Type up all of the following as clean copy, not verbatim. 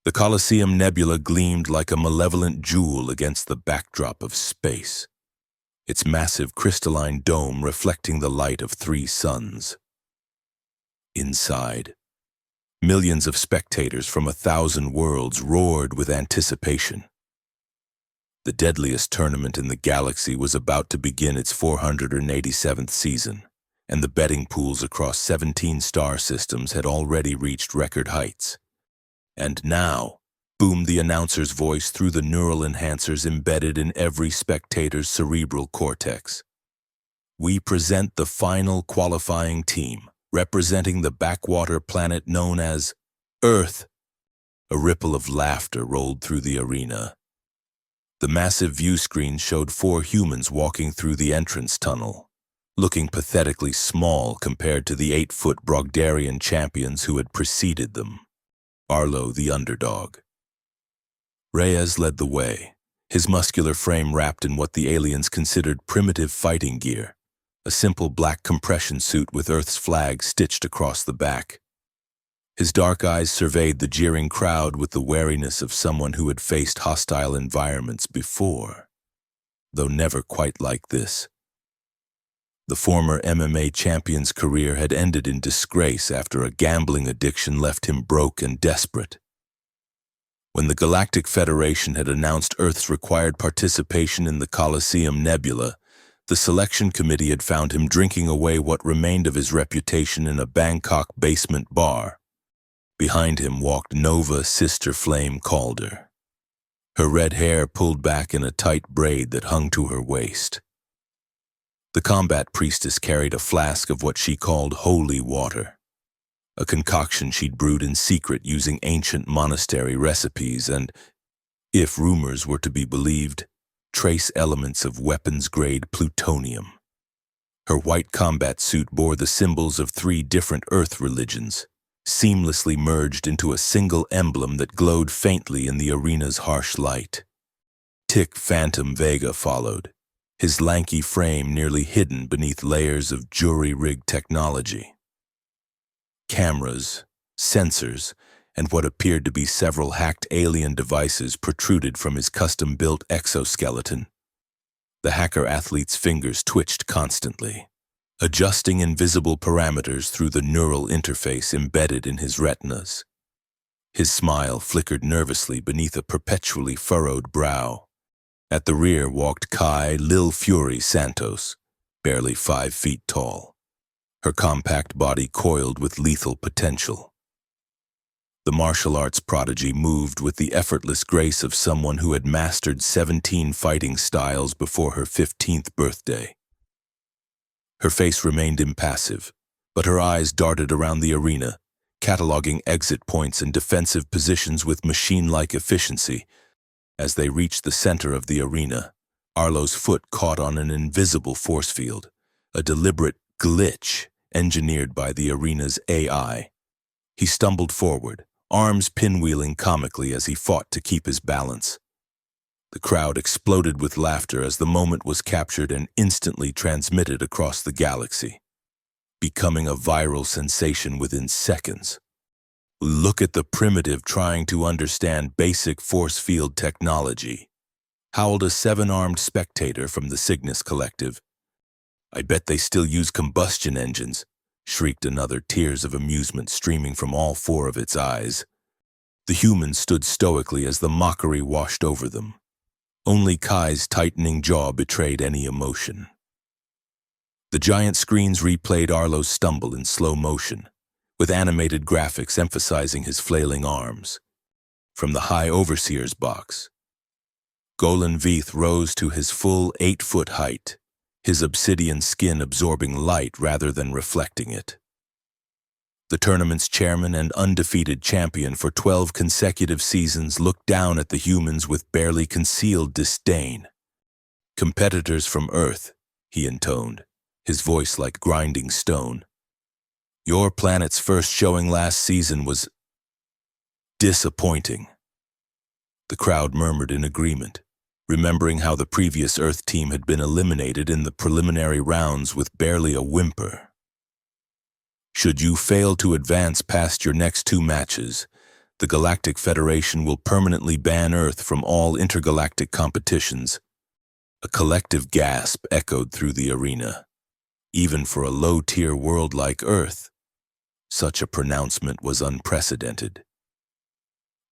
The Colosseum Nebula gleamed like a malevolent jewel against the backdrop of space, its massive crystalline dome reflecting the light of 3 suns. Inside, millions of spectators from 1,000 worlds roared with anticipation. The deadliest tournament in the galaxy was about to begin its 487th season, and the betting pools across 17 star systems had already reached record heights. And now, boomed the announcer's voice through the neural enhancers embedded in every spectator's cerebral cortex. We present the final qualifying team, representing the backwater planet known as Earth. A ripple of laughter rolled through the arena. The massive view screen showed 4 humans walking through the entrance tunnel, looking pathetically small compared to the 8-foot Brogdarian champions who had preceded them. Arlo, the underdog. Reyes led the way, his muscular frame wrapped in what the aliens considered primitive fighting gear, a simple black compression suit with Earth's flag stitched across the back. His dark eyes surveyed the jeering crowd with the wariness of someone who had faced hostile environments before, though never quite like this. The former MMA champion's career had ended in disgrace after a gambling addiction left him broke and desperate. When the Galactic Federation had announced Earth's required participation in the Colosseum Nebula, the selection committee had found him drinking away what remained of his reputation in a Bangkok basement bar. Behind him walked Nova Sister Flame Calder, her red hair pulled back in a tight braid that hung to her waist. The combat priestess carried a flask of what she called holy water, a concoction she'd brewed in secret using ancient monastery recipes and, if rumors were to be believed, trace elements of weapons-grade plutonium. Her white combat suit bore the symbols of 3 different Earth religions, seamlessly merged into a single emblem that glowed faintly in the arena's harsh light. Tick Phantom Vega followed, his lanky frame nearly hidden beneath layers of jury-rigged technology. Cameras, sensors, and what appeared to be several hacked alien devices protruded from his custom-built exoskeleton. The hacker athlete's fingers twitched constantly, adjusting invisible parameters through the neural interface embedded in his retinas. His smile flickered nervously beneath a perpetually furrowed brow. At the rear walked Kai Lil Fury Santos, barely 5 feet tall, her compact body coiled with lethal potential. The martial arts prodigy moved with the effortless grace of someone who had mastered 17 fighting styles before her 15th birthday. Her face remained impassive, but her eyes darted around the arena, cataloging exit points and defensive positions with machine-like efficiency. As they reached the center of the arena, Arlo's foot caught on an invisible force field, a deliberate glitch engineered by the arena's AI. He stumbled forward, arms pinwheeling comically as he fought to keep his balance. The crowd exploded with laughter as the moment was captured and instantly transmitted across the galaxy, becoming a viral sensation within seconds. Look at the primitive trying to understand basic force field technology, howled a 7-armed spectator from the Cygnus Collective. I bet they still use combustion engines, shrieked another, tears of amusement streaming from all 4 of its eyes. The humans stood stoically as the mockery washed over them. Only Kai's tightening jaw betrayed any emotion. The giant screens replayed Arlo's stumble in slow motion, with animated graphics emphasizing his flailing arms. From the High Overseer's box, Golan Veith rose to his full 8-foot height, his obsidian skin absorbing light rather than reflecting it. The tournament's chairman and undefeated champion for 12 consecutive seasons looked down at the humans with barely concealed disdain. Competitors from Earth, he intoned, his voice like grinding stone. Your planet's first showing last season was disappointing. The crowd murmured in agreement, remembering how the previous Earth team had been eliminated in the preliminary rounds with barely a whimper. Should you fail to advance past your next 2 matches, The Galactic Federation will permanently ban Earth from all intergalactic competitions. A collective gasp echoed through the arena. Even for a low-tier world like Earth, such a pronouncement was unprecedented.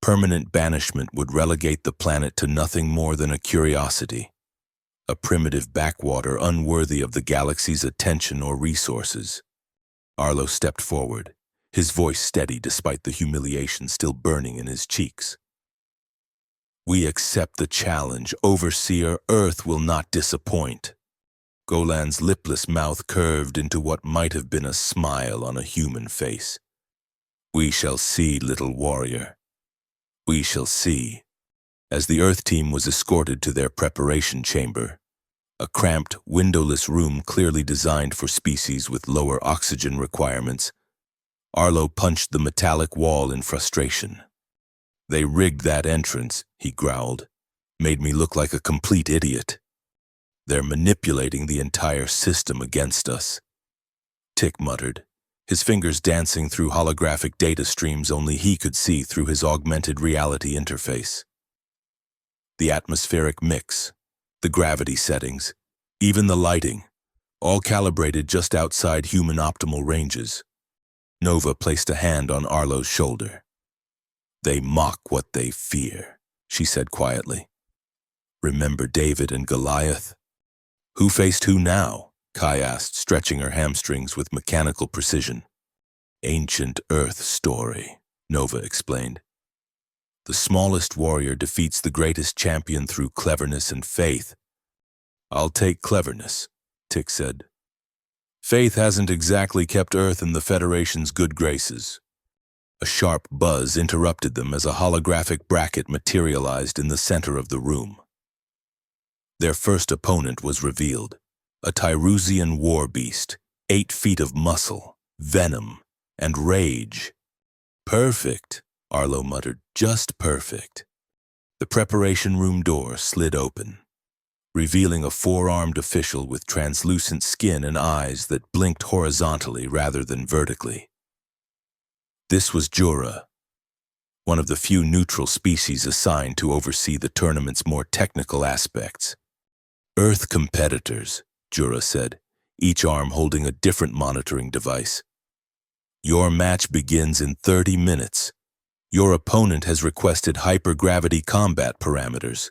Permanent banishment would relegate the planet to nothing more than a curiosity, a primitive backwater unworthy of the galaxy's attention or resources. Arlo stepped forward, his voice steady despite the humiliation still burning in his cheeks. "We accept the challenge, Overseer. Earth will not disappoint." Golan's lipless mouth curved into what might have been a smile on a human face. "We shall see, little warrior. We shall see." As the Earth team was escorted to their preparation chamber, a cramped, windowless room clearly designed for species with lower oxygen requirements, Arlo punched the metallic wall in frustration. "They rigged that entrance," he growled. "Made me look like a complete idiot. They're manipulating the entire system against us." Tick muttered, his fingers dancing through holographic data streams only he could see through his augmented reality interface. The atmospheric mix, the gravity settings, even the lighting, all calibrated just outside human optimal ranges. Nova placed a hand on Arlo's shoulder. "They mock what they fear," she said quietly. "Remember David and Goliath?" "Who faced who now?" Kai asked, stretching her hamstrings with mechanical precision. "Ancient Earth story," Nova explained. "The smallest warrior defeats the greatest champion through cleverness and faith." "I'll take cleverness," Tick said. "Faith hasn't exactly kept Earth in the Federation's good graces." A sharp buzz interrupted them as a holographic bracket materialized in the center of the room. Their first opponent was revealed, a Tyrusian war beast, 8 feet of muscle, venom, and rage. "Perfect," Arlo muttered, "just perfect." The preparation room door slid open, revealing a 4-armed official with translucent skin and eyes that blinked horizontally rather than vertically. This was Jura, one of the few neutral species assigned to oversee the tournament's more technical aspects. "Earth competitors," Jura said, each arm holding a different monitoring device. "Your match begins in 30 minutes. Your opponent has requested hypergravity combat parameters."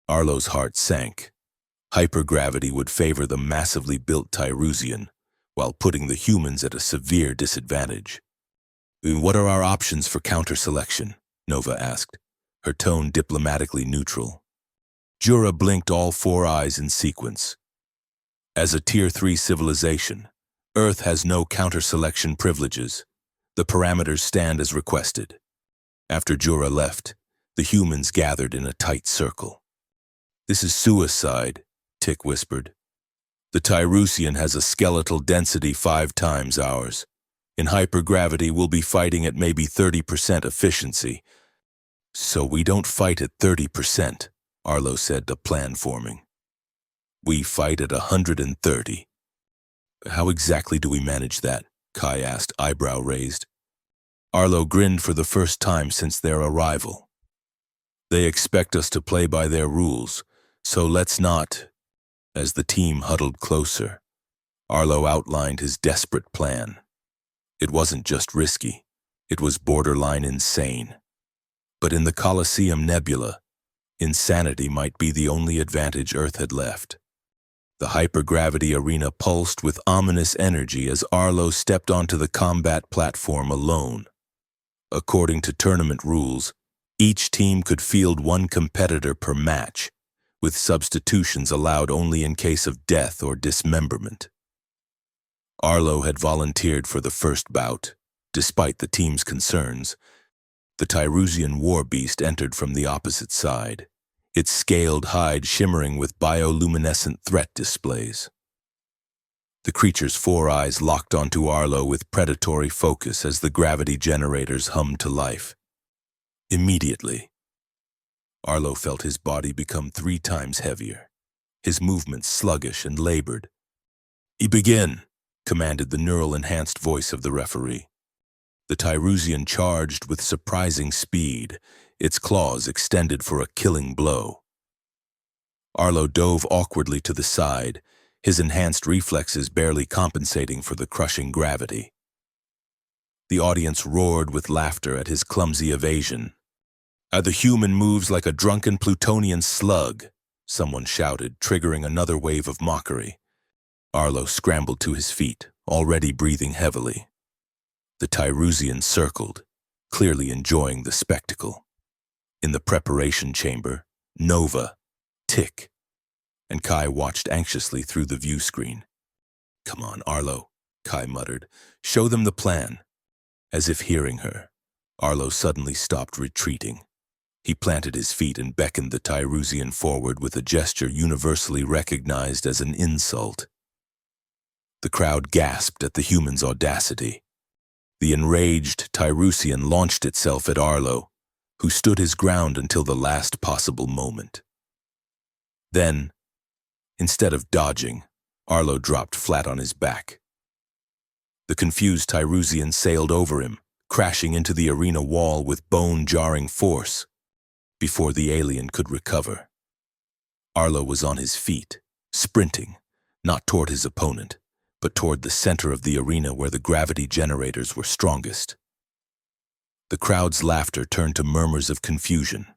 Arlo's heart sank. Hypergravity would favor the massively built Tyrusian, while putting the humans at a severe disadvantage. "What are our options for counter-selection?" Nova asked, her tone diplomatically neutral. Jura blinked all 4 eyes in sequence. "As a Tier 3 civilization, Earth has no counter-selection privileges. The parameters stand as requested." After Jura left, the humans gathered in a tight circle. "This is suicide," Tick whispered. "The Tyrusian has a skeletal density 5 times ours. In hypergravity, we'll be fighting at maybe 30% efficiency." "So we don't fight at 30%, Arlo said, a plan forming. "We fight at 130. "How exactly do we manage that?" Kai asked, eyebrow raised. Arlo grinned for the first time since their arrival. "They expect us to play by their rules, so let's not." As the team huddled closer, Arlo outlined his desperate plan. It wasn't just risky, it was borderline insane. But in the Colosseum Nebula, insanity might be the only advantage Earth had left. The hypergravity arena pulsed with ominous energy as Arlo stepped onto the combat platform alone. According to tournament rules, each team could field 1 competitor per match, with substitutions allowed only in case of death or dismemberment. Arlo had volunteered for the first bout, despite the team's concerns. The Tyrusian war beast entered from the opposite side, its scaled hide shimmering with bioluminescent threat displays. The creature's 4 eyes locked onto Arlo with predatory focus as the gravity generators hummed to life. Immediately, Arlo felt his body become 3 times heavier, his movements sluggish and labored. "Begin," commanded the neural-enhanced voice of the referee. The Tyrusian charged with surprising speed, its claws extended for a killing blow. Arlo dove awkwardly to the side, his enhanced reflexes barely compensating for the crushing gravity. The audience roared with laughter at his clumsy evasion. "The human moves like a drunken Plutonian slug," someone shouted, triggering another wave of mockery. Arlo scrambled to his feet, already breathing heavily. The Tyrusian circled, clearly enjoying the spectacle. In the preparation chamber, Nova, Tick, and Kai watched anxiously through the view screen. "Come on, Arlo," Kai muttered. "Show them the plan." As if hearing her, Arlo suddenly stopped retreating. He planted his feet and beckoned the Tyrusian forward with a gesture universally recognized as an insult. The crowd gasped at the human's audacity. The enraged Tyrusian launched itself at Arlo, who stood his ground until the last possible moment. Then, instead of dodging, Arlo dropped flat on his back. The confused Tyrusian sailed over him, crashing into the arena wall with bone-jarring force. Before the alien could recover, Arlo was on his feet, sprinting, not toward his opponent, but toward the center of the arena where the gravity generators were strongest. The crowd's laughter turned to murmurs of confusion.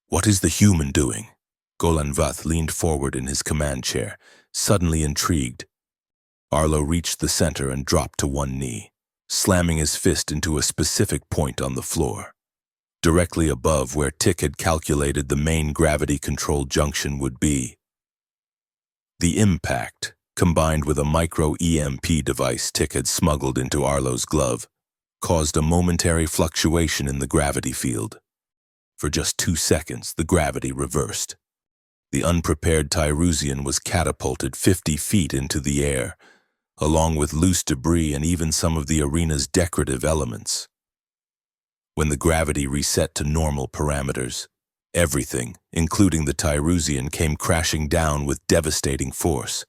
"What is the human doing?" Golan Vath leaned forward in his command chair, suddenly intrigued. Arlo reached the center and dropped to one knee, slamming his fist into a specific point on the floor, directly above where Tick had calculated the main gravity control junction would be. The impact, combined with a micro-EMP device Tick had smuggled into Arlo's glove, caused a momentary fluctuation in the gravity field. For just 2 seconds, the gravity reversed. The unprepared Tyrusian was catapulted 50 feet into the air, along with loose debris and even some of the arena's decorative elements. When the gravity reset to normal parameters, everything, including the Tyrusian, came crashing down with devastating force.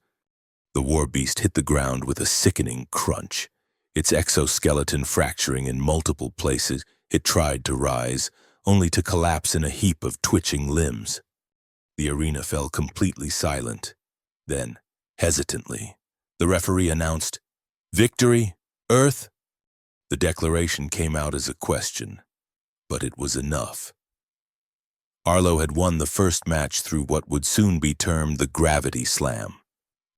The war beast hit the ground with a sickening crunch, its exoskeleton fracturing in multiple places. It tried to rise, only to collapse in a heap of twitching limbs. The arena fell completely silent. Then, hesitantly, the referee announced, "Victory, Earth?" The declaration came out as a question, but it was enough. Arlo had won the first match through what would soon be termed the gravity slam,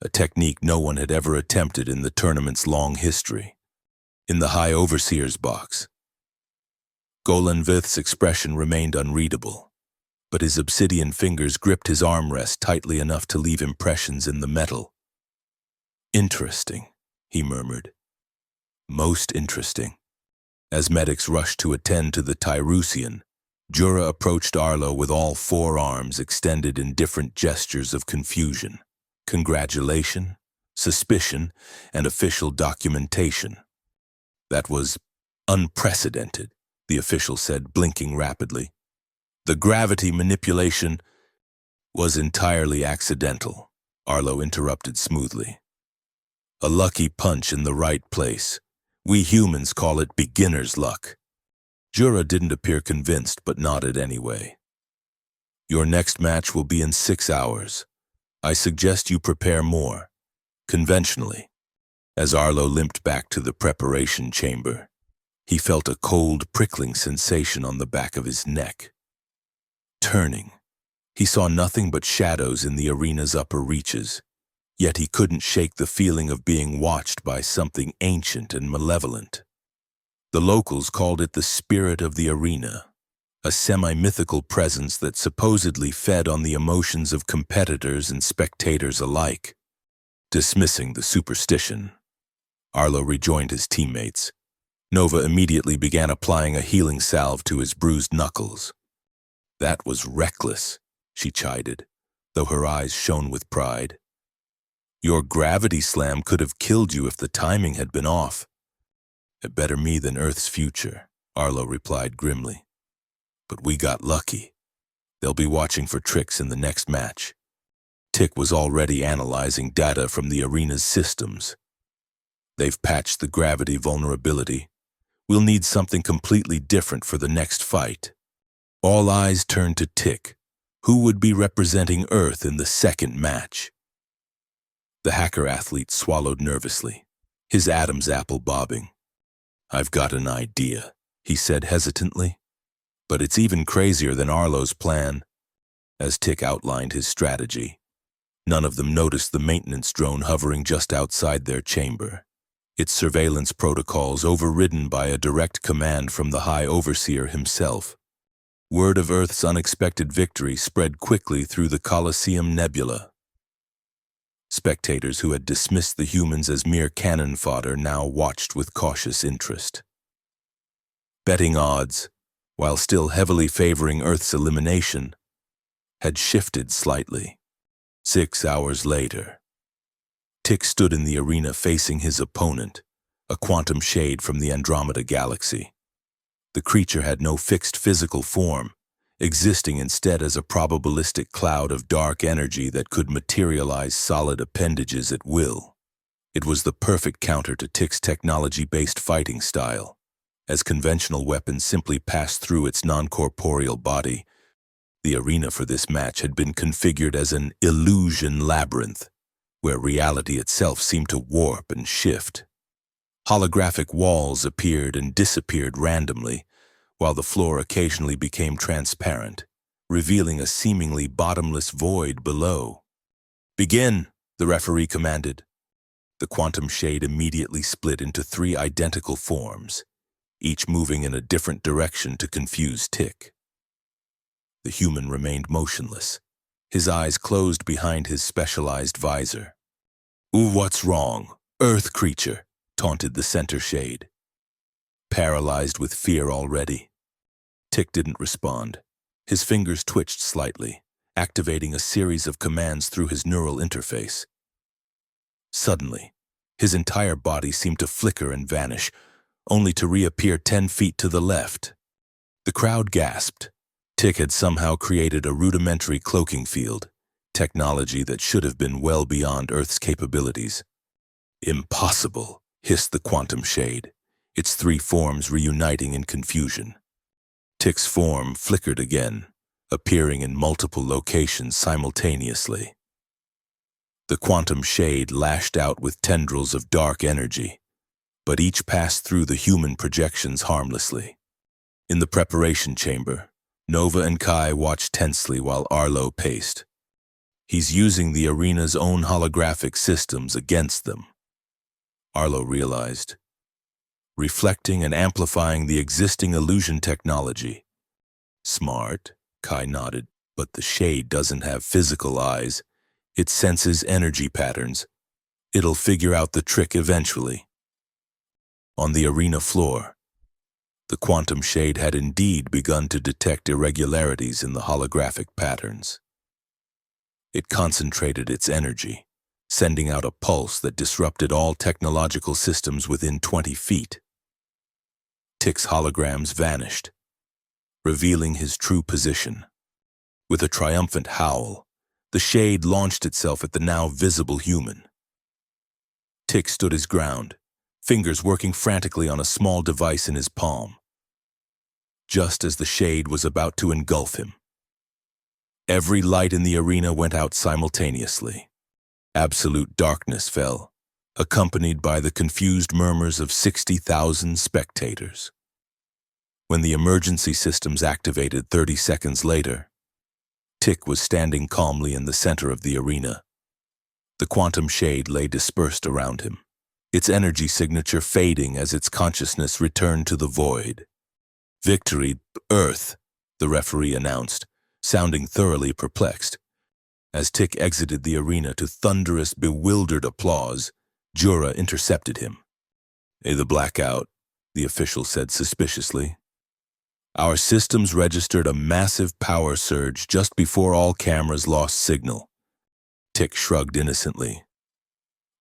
a technique no one had ever attempted in the tournament's long history. In the High Overseer's box, Golan Vath's expression remained unreadable, but his obsidian fingers gripped his armrest tightly enough to leave impressions in the metal. "Interesting," he murmured. "Most interesting." As medics rushed to attend to the Tyrusian, Jura approached Arlo with all 4 arms extended in different gestures of confusion, congratulation, suspicion, and official documentation. "That was unprecedented," the official said, blinking rapidly. "The gravity manipulation was entirely accidental," Arlo interrupted smoothly. "A lucky punch in the right place. We humans call it beginner's luck." Jura didn't appear convinced, but nodded anyway. "Your next match will be in 6 hours. I suggest you prepare more, conventionally." As Arlo limped back to the preparation chamber, he felt a cold, prickling sensation on the back of his neck. Turning, he saw nothing but shadows in the arena's upper reaches, yet he couldn't shake the feeling of being watched by something ancient and malevolent. The locals called it the spirit of the arena, a semi-mythical presence that supposedly fed on the emotions of competitors and spectators alike. Dismissing the superstition, Arlo rejoined his teammates. Nova immediately began applying a healing salve to his bruised knuckles. "That was reckless," she chided, though her eyes shone with pride. "Your gravity slam could have killed you if the timing had been off." "Better me than Earth's future," Arlo replied grimly. "But we got lucky. They'll be watching for tricks in the next match." Tick was already analyzing data from the arena's systems. "They've patched the gravity vulnerability. We'll need something completely different for the next fight. All eyes turned to Tick, who would be representing Earth in the second match. The hacker athlete swallowed nervously, his Adam's apple bobbing. "I've got an idea," he said hesitantly. "But it's even crazier than Arlo's plan." As Tick outlined his strategy, none of them noticed the maintenance drone hovering just outside their chamber, its surveillance protocols overridden by a direct command from the High Overseer himself. Word of Earth's unexpected victory spread quickly through the Colosseum Nebula. Spectators who had dismissed the humans as mere cannon fodder now watched with cautious interest. Betting odds, while still heavily favoring Earth's elimination, had shifted slightly. 6 hours later, Tick stood in the arena facing his opponent, a quantum shade from the Andromeda Galaxy. The creature had no fixed physical form, existing instead as a probabilistic cloud of dark energy that could materialize solid appendages at will. It was the perfect counter to Tick's technology-based fighting style. As conventional weapons simply passed through its non-corporeal body, the arena for this match had been configured as an illusion labyrinth, where reality itself seemed to warp and shift. Holographic walls appeared and disappeared randomly, while the floor occasionally became transparent, revealing a seemingly bottomless void below. "Begin," the referee commanded. The quantum shade immediately split into 3 identical forms, each moving in a different direction to confuse Tick. The human remained motionless, his eyes closed behind his specialized visor. "What's wrong, Earth creature?" taunted the center shade. Paralyzed with fear already, Tick didn't respond. His fingers twitched slightly, activating a series of commands through his neural interface. Suddenly, his entire body seemed to flicker and vanish, only to reappear 10 feet to the left. The crowd gasped. Tick had somehow created a rudimentary cloaking field, technology that should have been well beyond Earth's capabilities. "Impossible," hissed the quantum shade, its 3 forms reuniting in confusion. Tick's form flickered again, appearing in multiple locations simultaneously. The quantum shade lashed out with tendrils of dark energy, but each passed through the human projections harmlessly. In the preparation chamber, Nova and Kai watched tensely while Arlo paced. "He's using the arena's own holographic systems against them," Arlo realized. "Reflecting and amplifying the existing illusion technology." "Smart," Kai nodded, "but the shade doesn't have physical eyes. It senses energy patterns. It'll figure out the trick eventually." On the arena floor, the quantum shade had indeed begun to detect irregularities in the holographic patterns. It concentrated its energy, sending out a pulse that disrupted all technological systems within 20 feet. Tick's holograms vanished, revealing his true position. With a triumphant howl, the shade launched itself at the now visible human. Tick stood his ground, fingers working frantically on a small device in his palm. Just as the shade was about to engulf him, every light in the arena went out simultaneously. Absolute darkness fell, accompanied by the confused murmurs of 60,000 spectators. When the emergency systems activated 30 seconds later, Tick was standing calmly in the center of the arena. The quantum shade lay dispersed around him, its energy signature fading as its consciousness returned to the void. "Victory, Earth," the referee announced, sounding thoroughly perplexed. As Tick exited the arena to thunderous, bewildered applause, Jura intercepted him. "The blackout," the official said suspiciously. "Our systems registered a massive power surge just before all cameras lost signal." Tick shrugged innocently.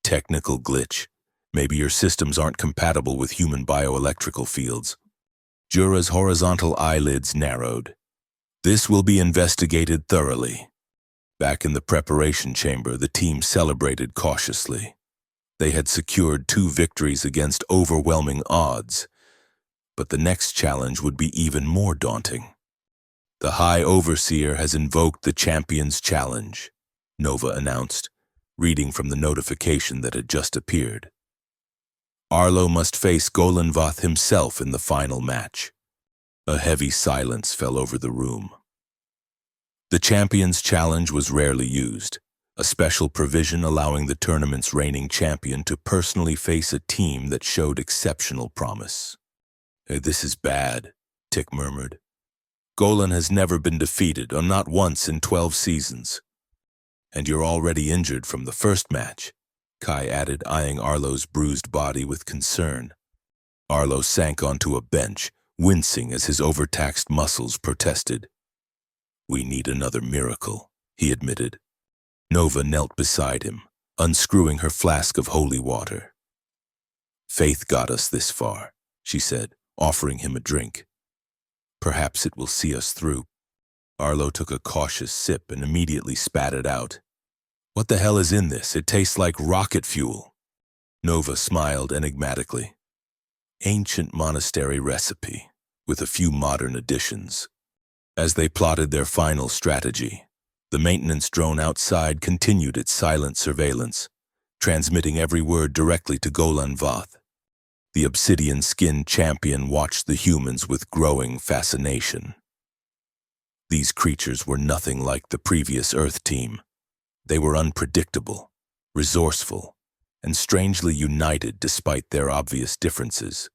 "Technical glitch. Maybe your systems aren't compatible with human bioelectrical fields." Jura's horizontal eyelids narrowed. "This will be investigated thoroughly." Back in the preparation chamber, the team celebrated cautiously. They had secured 2 victories against overwhelming odds, But the next challenge would be even more daunting. The High Overseer has invoked the Champions Challenge, Nova announced, reading from the notification that had just appeared. Arlo must face Golan Voth himself in the final match. A heavy silence fell over the room. The Champions Challenge was rarely used, a special provision allowing the tournament's reigning champion to personally face a team that showed exceptional promise. This is bad, Tick murmured. Golan has never been defeated, or not once in 12 seasons. And you're already injured from the first match, Kai added, eyeing Arlo's bruised body with concern. Arlo sank onto a bench, wincing as his overtaxed muscles protested. We need another miracle, he admitted. Nova knelt beside him, unscrewing her flask of holy water. Faith got us this far, she said, offering him a drink. Perhaps it will see us through. Arlo took a cautious sip and immediately spat it out. What the hell is in this? It tastes like rocket fuel. Nova smiled enigmatically. Ancient monastery recipe, with a few modern additions. As they plotted their final strategy, the maintenance drone outside continued its silent surveillance, transmitting every word directly to Golan Voth. The obsidian-skinned champion watched the humans with growing fascination. These creatures were nothing like the previous Earth team. They were unpredictable, resourceful, and strangely united despite their obvious differences.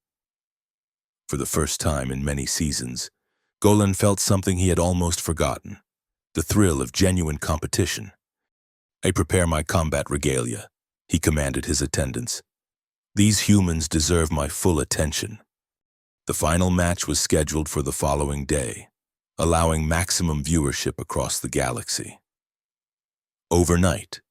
For the first time in many seasons, Golan felt something he had almost forgotten, the thrill of genuine competition. I prepare my combat regalia, he commanded his attendants. These humans deserve my full attention. The final match was scheduled for the following day, allowing maximum viewership across the galaxy. Overnight,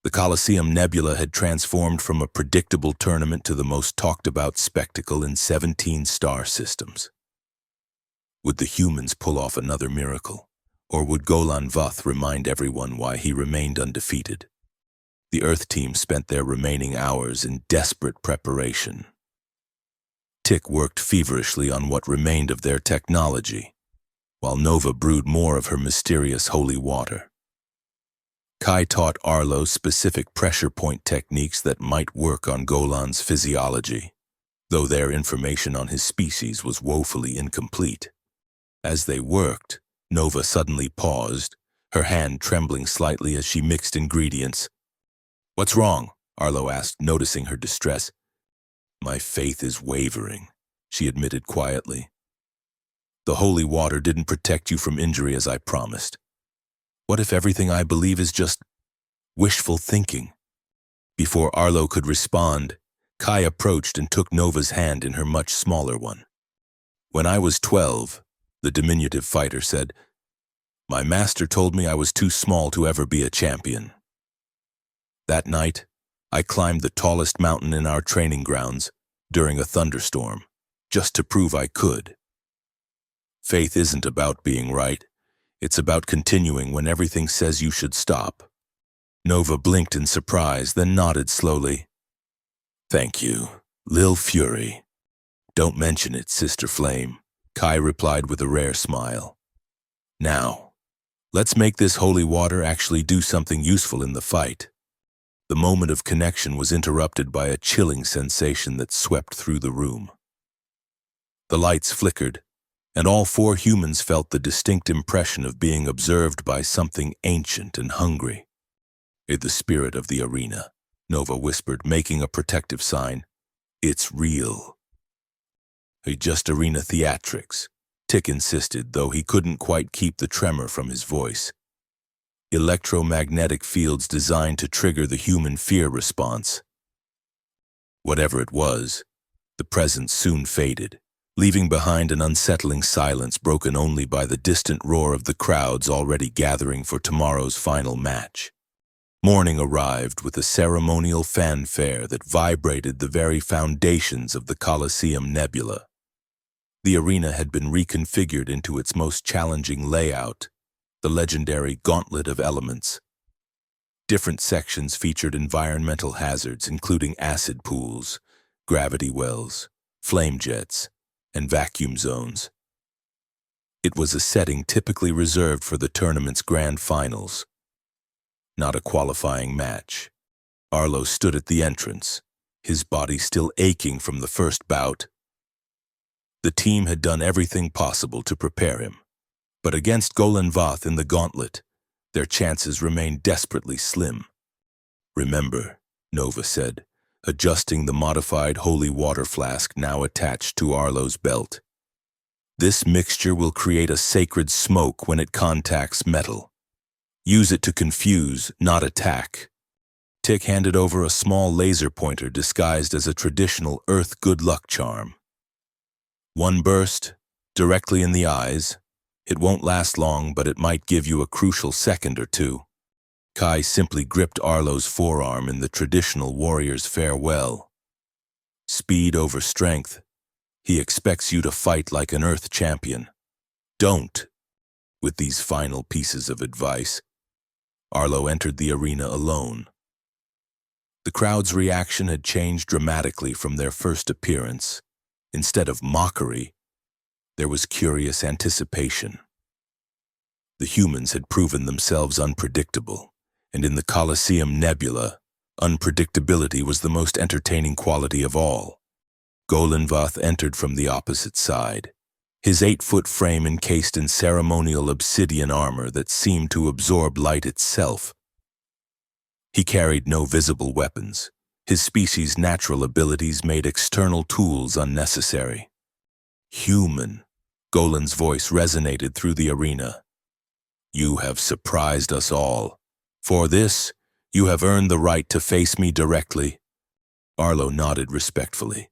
the Colosseum Nebula had transformed from a predictable tournament to the most talked-about spectacle in 17 star systems. Would the humans pull off another miracle, or would Golan Voth remind everyone why he remained undefeated? The Earth team spent their remaining hours in desperate preparation. Tick worked feverishly on what remained of their technology, while Nova brewed more of her mysterious holy water. Kai taught Arlo specific pressure point techniques that might work on Golan's physiology, though their information on his species was woefully incomplete. As they worked, Nova suddenly paused, her hand trembling slightly as she mixed ingredients. "What's wrong?" Arlo asked, noticing her distress. "My faith is wavering," she admitted quietly. "The holy water didn't protect you from injury as I promised. What if everything I believe is just wishful thinking?" Before Arlo could respond, Kai approached and took Nova's hand in her much smaller one. "When I was 12, the diminutive fighter said, my master told me I was too small to ever be a champion. That night, I climbed the tallest mountain in our training grounds during a thunderstorm, just to prove I could. Faith isn't about being right. It's about continuing when everything says you should stop." Nova blinked in surprise, then nodded slowly. "Thank you, Lil Fury." "Don't mention it, Sister Flame," Kai replied with a rare smile. "Now, let's make this holy water actually do something useful in the fight." The moment of connection was interrupted by a chilling sensation that swept through the room. The lights flickered, and all four humans felt the distinct impression of being observed by something ancient and hungry. "The spirit of the arena," Nova whispered, making a protective sign. "It's real." "Just arena theatrics," Tick insisted, though he couldn't quite keep the tremor from his voice. "Electromagnetic fields designed to trigger the human fear response." Whatever it was, the presence soon faded, leaving behind an unsettling silence broken only by the distant roar of the crowds already gathering for tomorrow's final match. Morning arrived with a ceremonial fanfare that vibrated the very foundations of the Colosseum Nebula. The arena had been reconfigured into its most challenging layout, the legendary Gauntlet of Elements. Different sections featured environmental hazards including acid pools, gravity wells, flame jets, and vacuum zones. It was a setting typically reserved for the tournament's grand finals, not a qualifying match. Arlo stood at the entrance, his body still aching from the first bout. The team had done everything possible to prepare him, but against Golan Vath in the gauntlet, their chances remained desperately slim. "Remember," Nova said, adjusting the modified holy water flask now attached to Arlo's belt. "This mixture will create a sacred smoke when it contacts metal. Use it to confuse, not attack." Tick handed over a small laser pointer disguised as a traditional Earth good luck charm. "One burst, directly in the eyes. It won't last long, but it might give you a crucial second or two." Kai simply gripped Arlo's forearm in the traditional warrior's farewell. "Speed over strength. He expects you to fight like an Earth champion. Don't." With these final pieces of advice, Arlo entered the arena alone. The crowd's reaction had changed dramatically from their first appearance. Instead of mockery, there was curious anticipation. The humans had proven themselves unpredictable, and in the Colosseum nebula, unpredictability was the most entertaining quality of all. Golan Vath entered from the opposite side, his 8-foot frame encased in ceremonial obsidian armor that seemed to absorb light itself. He carried no visible weapons. His species' natural abilities made external tools unnecessary. "Human," Golan's voice resonated through the arena. "You have surprised us all. For this, you have earned the right to face me directly." Arlo nodded respectfully.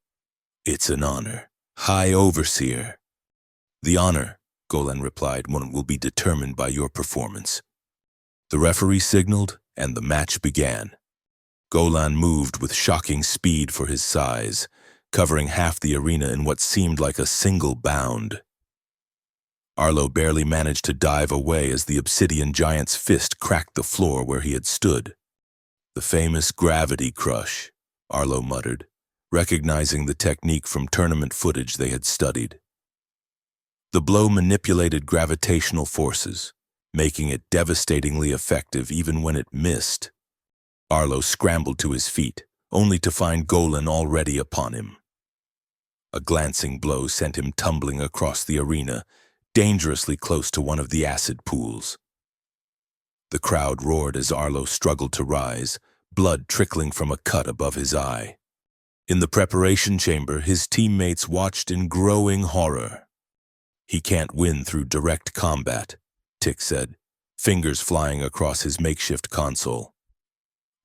"It's an honor, High Overseer." "The honor," Golan replied, "will be determined by your performance." The referee signaled, and the match began. Golan moved with shocking speed for his size, covering half the arena in what seemed like a single bound. Arlo barely managed to dive away as the obsidian giant's fist cracked the floor where he had stood. "The famous gravity crush," Arlo muttered, recognizing the technique from tournament footage they had studied. The blow manipulated gravitational forces, making it devastatingly effective even when it missed. Arlo scrambled to his feet, only to find Golan already upon him. A glancing blow sent him tumbling across the arena, dangerously close to one of the acid pools. The crowd roared as Arlo struggled to rise, blood trickling from a cut above his eye. In the preparation chamber, his teammates watched in growing horror. "He can't win through direct combat," Tick said, fingers flying across his makeshift console.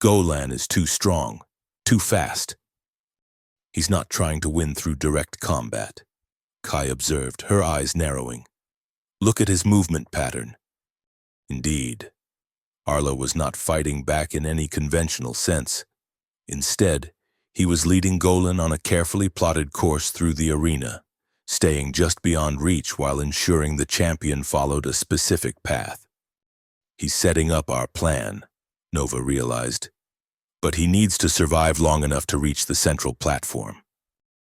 "Golan is too strong, too fast." "He's not trying to win through direct combat," Kai observed, her eyes narrowing. "Look at his movement pattern." Indeed, Arlo was not fighting back in any conventional sense. Instead, he was leading Golan on a carefully plotted course through the arena, staying just beyond reach while ensuring the champion followed a specific path. "He's setting up our plan," Nova realized, "but he needs to survive long enough to reach the central platform."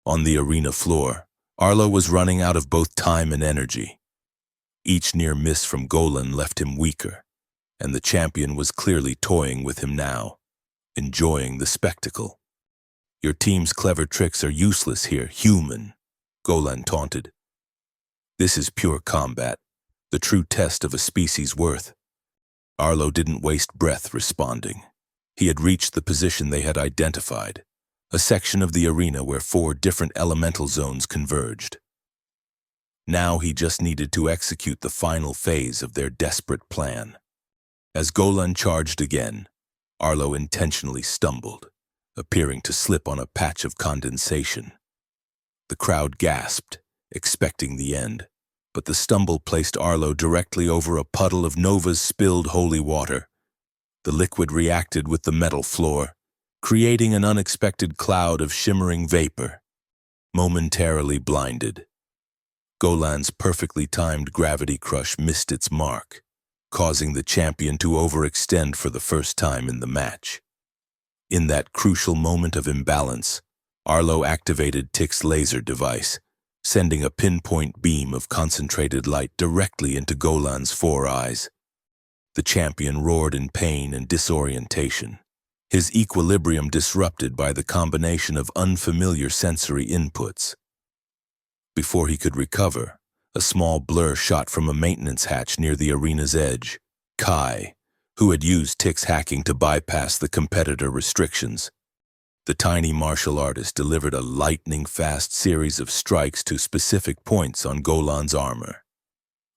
On the arena floor, Arlo was running out of both time and energy. Each near miss from Golan left him weaker, and the champion was clearly toying with him now, enjoying the spectacle. "Your team's clever tricks are useless here, human," Golan taunted. "This is pure combat, the true test of a species' worth." Arlo didn't waste breath responding. He had reached the position they had identified, a section of the arena where 4 different elemental zones converged. Now he just needed to execute the final phase of their desperate plan. As Golan charged again, Arlo intentionally stumbled, appearing to slip on a patch of condensation. The crowd gasped, expecting the end, but the stumble placed Arlo directly over a puddle of Nova's spilled holy water. The liquid reacted with the metal floor, creating an unexpected cloud of shimmering vapor. Momentarily blinded, Golan's perfectly timed gravity crush missed its mark, causing the champion to overextend for the first time in the match. In that crucial moment of imbalance, Arlo activated Tick's laser device, sending a pinpoint beam of concentrated light directly into Golan's 4 eyes. The champion roared in pain and disorientation, his equilibrium disrupted by the combination of unfamiliar sensory inputs. Before he could recover, a small blur shot from a maintenance hatch near the arena's edge. Kai, who had used Tick's hacking to bypass the competitor restrictions. The tiny martial artist delivered a lightning-fast series of strikes to specific points on Golan's armor,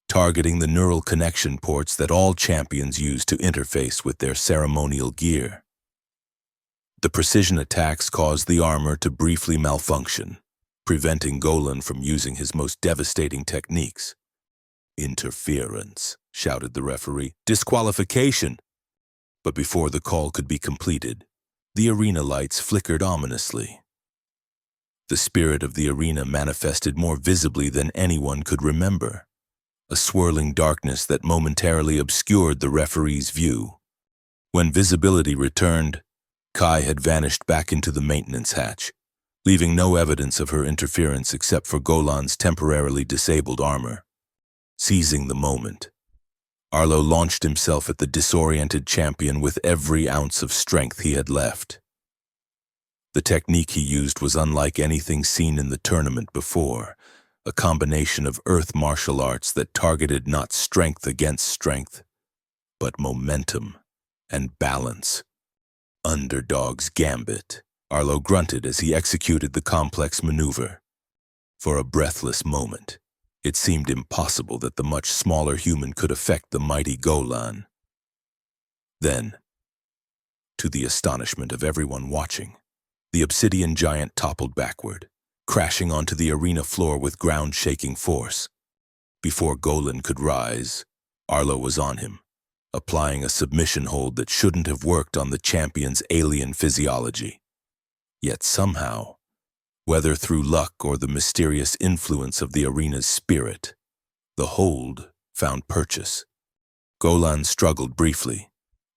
targeting the neural connection ports that all champions use to interface with their ceremonial gear. The precision attacks caused the armor to briefly malfunction, preventing Golan from using his most devastating techniques. "Interference," shouted the referee. "Disqualification!" But before the call could be completed, the arena lights flickered ominously. The spirit of the arena manifested more visibly than anyone could remember, a swirling darkness that momentarily obscured the referee's view. When visibility returned, Kai had vanished back into the maintenance hatch, leaving no evidence of her interference except for Golan's temporarily disabled armor. Seizing the moment, Arlo launched himself at the disoriented champion with every ounce of strength he had left. The technique he used was unlike anything seen in the tournament before, a combination of earth martial arts that targeted not strength against strength, but momentum and balance. "Underdog's gambit," Arlo grunted as he executed the complex maneuver. For a breathless moment, it seemed impossible that the much smaller human could affect the mighty Golan. Then, to the astonishment of everyone watching, the obsidian giant toppled backward, crashing onto the arena floor with ground-shaking force. Before Golan could rise, Arlo was on him, applying a submission hold that shouldn't have worked on the champion's alien physiology. Yet somehow, whether through luck or the mysterious influence of the arena's spirit, the hold found purchase. Golan struggled briefly,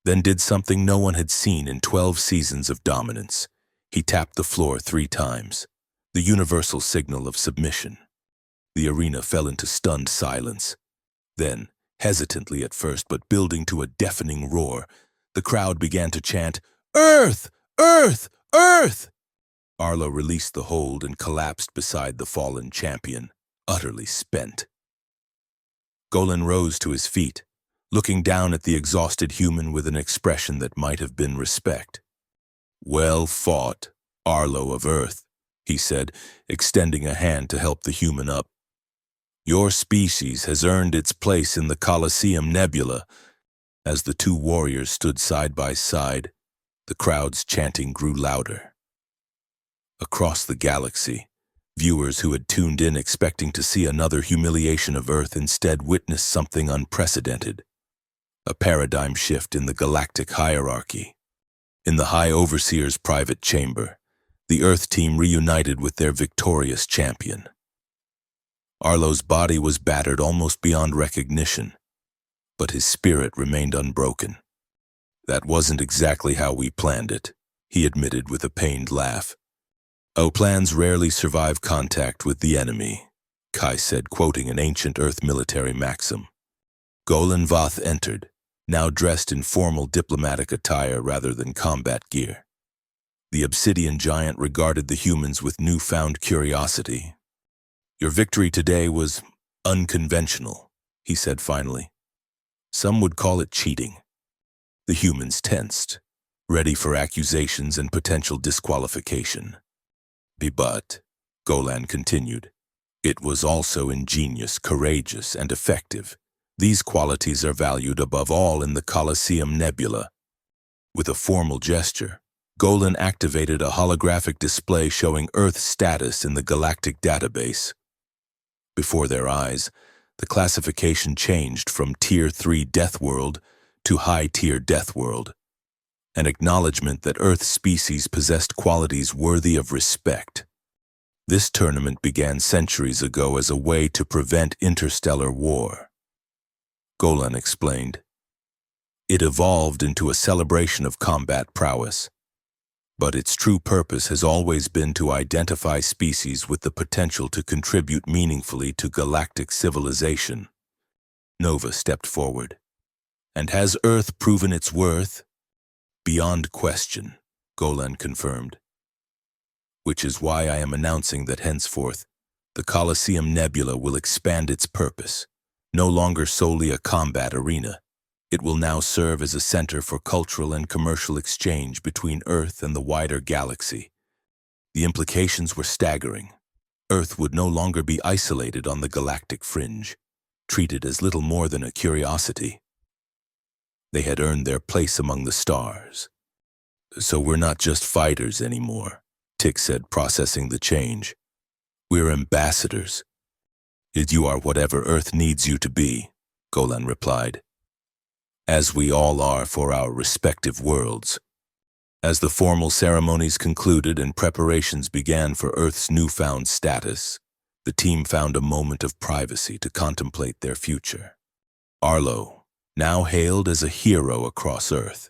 then did something no one had seen in 12 seasons of dominance. He tapped the floor 3 times, the universal signal of submission. The arena fell into stunned silence. Then, hesitantly at first but building to a deafening roar, the crowd began to chant, "Earth! Earth! Earth!" Arlo released the hold and collapsed beside the fallen champion, utterly spent. Golan rose to his feet, looking down at the exhausted human with an expression that might have been respect. "Well fought, Arlo of Earth," he said, extending a hand to help the human up. "Your species has earned its place in the Colosseum Nebula." As the 2 warriors stood side by side, the crowd's chanting grew louder. Across the galaxy, viewers who had tuned in expecting to see another humiliation of Earth instead witnessed something unprecedented. A paradigm shift in the galactic hierarchy. In the High Overseer's private chamber, the Earth team reunited with their victorious champion. Arlo's body was battered almost beyond recognition, but his spirit remained unbroken. "That wasn't exactly how we planned it," he admitted with a pained laugh. "Our plans rarely survive contact with the enemy," Kai said, quoting an ancient Earth military maxim. Golan Voth entered, now dressed in formal diplomatic attire rather than combat gear. The obsidian giant regarded the humans with newfound curiosity. "Your victory today was unconventional," he said finally. "Some would call it cheating." The humans tensed, ready for accusations and potential disqualification. "But," Golan continued, "it was also ingenious, courageous, and effective. These qualities are valued above all in the Colosseum Nebula." With a formal gesture, Golan activated a holographic display showing Earth's status in the galactic database. Before their eyes, the classification changed from Tier 3 Death World to High-Tier Death World, an acknowledgement that Earth's species possessed qualities worthy of respect. This tournament began centuries ago as a way to prevent interstellar war. Golan explained. It evolved into a celebration of combat prowess. But its true purpose has always been to identify species with the potential to contribute meaningfully to galactic civilization. Nova stepped forward. And has Earth proven its worth? Beyond question, Golan confirmed. Which is why I am announcing that henceforth, the Colosseum Nebula will expand its purpose. No longer solely a combat arena, it will now serve as a center for cultural and commercial exchange between Earth and the wider galaxy. The implications were staggering. Earth would no longer be isolated on the galactic fringe, treated as little more than a curiosity. They had earned their place among the stars. So we're not just fighters anymore, Tick said, processing the change. We're ambassadors. You are whatever Earth needs you to be, Golan replied. As we all are for our respective worlds. As the formal ceremonies concluded and preparations began for Earth's newfound status, the team found a moment of privacy to contemplate their future. Arlo, now hailed as a hero across Earth,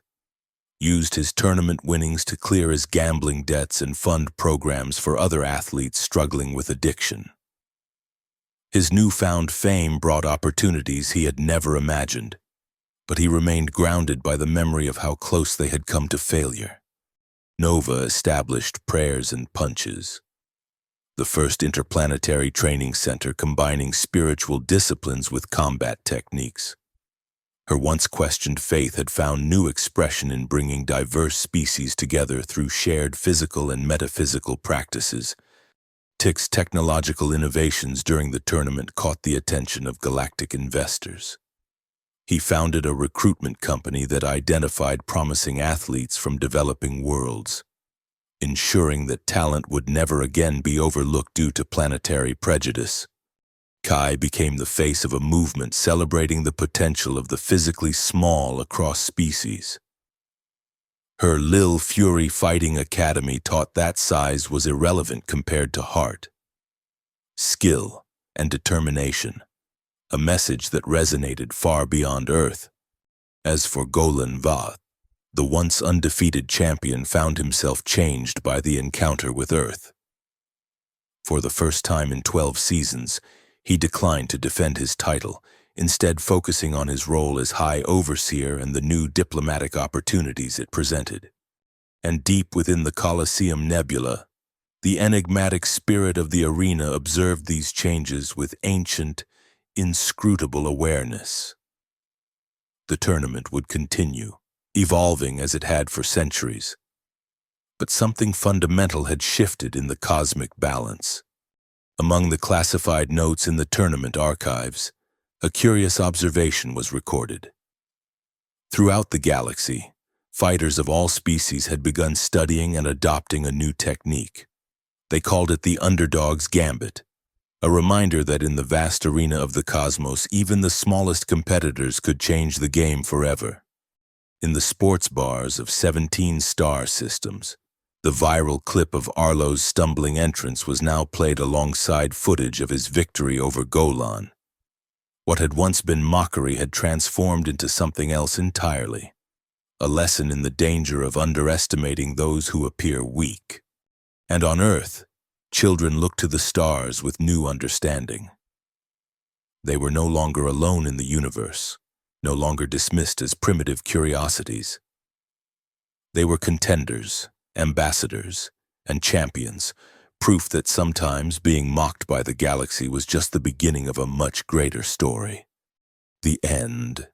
used his tournament winnings to clear his gambling debts and fund programs for other athletes struggling with addiction. His newfound fame brought opportunities he had never imagined, but he remained grounded by the memory of how close they had come to failure. Nova established prayers and punches, the first interplanetary training center combining spiritual disciplines with combat techniques. Her once questioned faith had found new expression in bringing diverse species together through shared physical and metaphysical practices. Tick's technological innovations during the tournament caught the attention of galactic investors. He founded a recruitment company that identified promising athletes from developing worlds, ensuring that talent would never again be overlooked due to planetary prejudice. Kai became the face of a movement celebrating the potential of the physically small across species. Her Lil Fury Fighting Academy taught that size was irrelevant compared to heart, skill, and determination, a message that resonated far beyond Earth. As for Golan Vath, the once undefeated champion found himself changed by the encounter with Earth. For the first time in 12 seasons, he declined to defend his title, instead focusing on his role as High Overseer and the new diplomatic opportunities it presented. And deep within the Colosseum Nebula, the enigmatic spirit of the arena observed these changes with ancient, inscrutable awareness. The tournament would continue, evolving as it had for centuries. But something fundamental had shifted in the cosmic balance. Among the classified notes in the tournament archives, a curious observation was recorded. Throughout the galaxy, fighters of all species had begun studying and adopting a new technique. They called it the underdog's gambit, a reminder that in the vast arena of the cosmos, even the smallest competitors could change the game forever. In the sports bars of 17 star systems, the viral clip of Arlo's stumbling entrance was now played alongside footage of his victory over Golan. What had once been mockery had transformed into something else entirely, a lesson in the danger of underestimating those who appear weak. And on Earth, children looked to the stars with new understanding. They were no longer alone in the universe, no longer dismissed as primitive curiosities. They were contenders, ambassadors, and champions, proof that sometimes being mocked by the galaxy was just the beginning of a much greater story. The end.